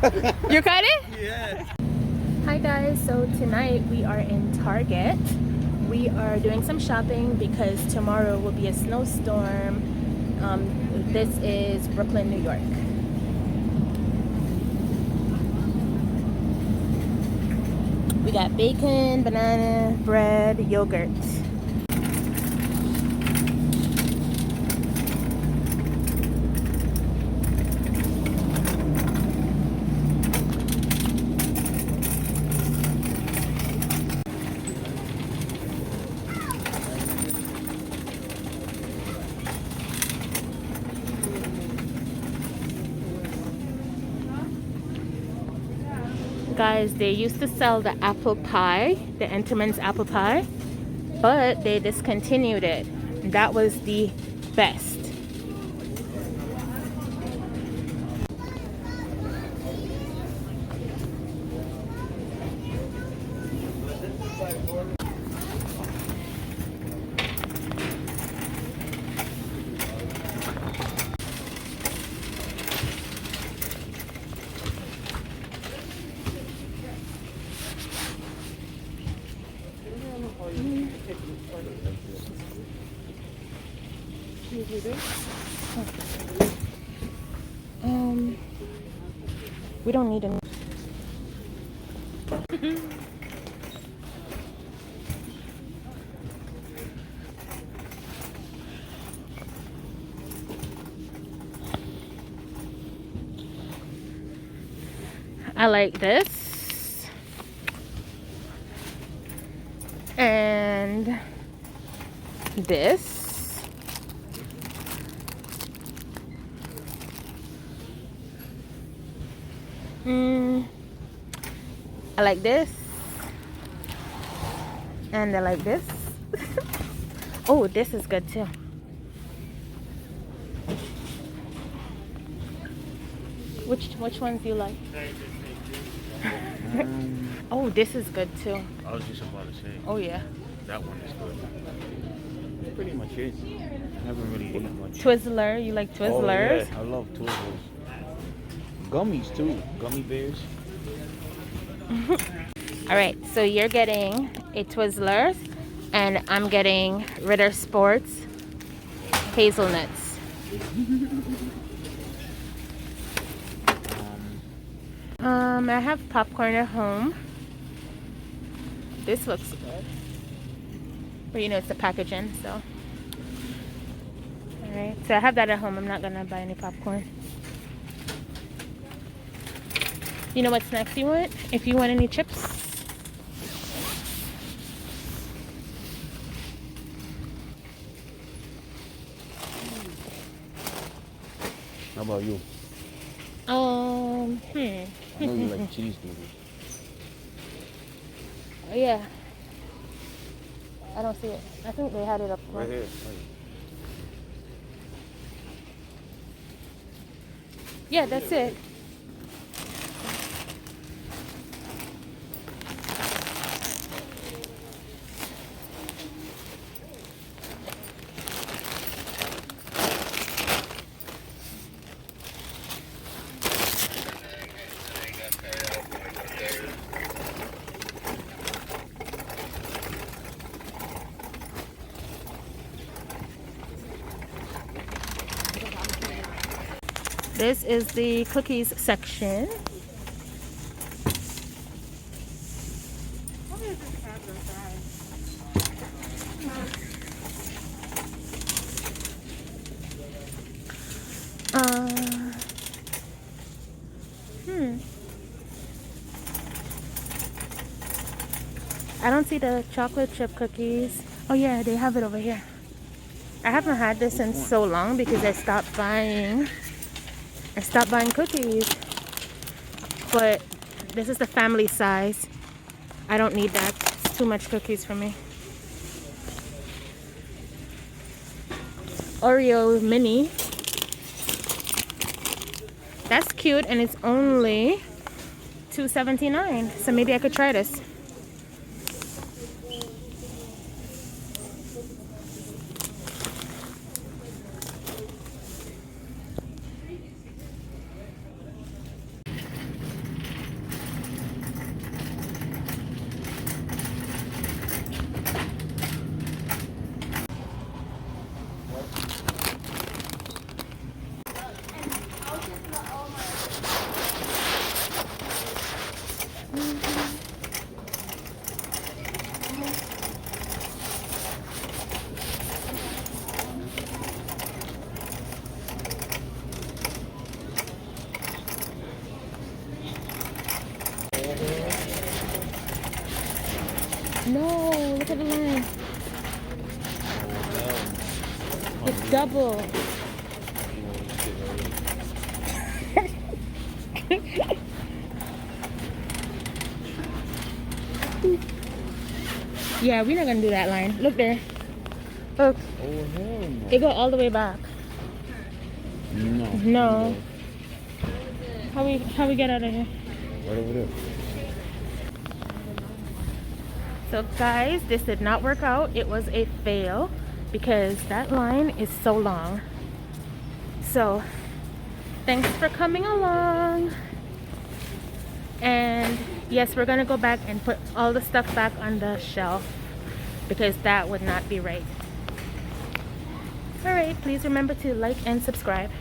You got it? Yeah. Hi guys, so tonight we are in Target. We are doing some shopping because tomorrow will be a snowstorm. This is Brooklyn, New York. We got bacon, banana, bread, yogurt. Guys, they used to sell the apple pie, the Entenmann's apple pie, but they discontinued it. That was the best. We don't need any. I like this. And this. I like this. And I like this. Oh, this is good too. Which ones do you like? Oh, this is good too. I was just about to say. Oh yeah. That one is good. That's pretty much it. I haven't really eaten much. Twizzler, you like Twizzlers? Oh, yeah. I love Twizzlers. Gummies too. Gummy bears. All right, so you're getting a Twizzlers, and I'm getting Ritter Sports hazelnuts. I have popcorn at home. This looks good, but you know it's the packaging, so. All right, so I have that at home. I'm not gonna buy any popcorn. You know what snacks you want? If you want any chips. How about you? I know you like cheese noodles. Oh, yeah. I don't see it. I think they had it up Right front. here. Yeah, that's it. This is the cookies section. I don't see the chocolate chip cookies. Oh yeah, they have it over here. I haven't had this in so long because I stopped buying cookies. But this is the family size. I don't need that. It's too much cookies for me. Oreo mini. That's cute, and it's only $2.79. So maybe I could try this. No, look at the line. It's double. Yeah, we're not gonna do that line. Look there. Look, Oh, hell no. it go all the way back. No. No. How we get out of here? Right over there. So guys, this did not work out. It was a fail because that line is so long. So thanks for coming along. And yes, we're gonna go back and put all the stuff back on the shelf because that would not be right. All right, please remember to like and subscribe.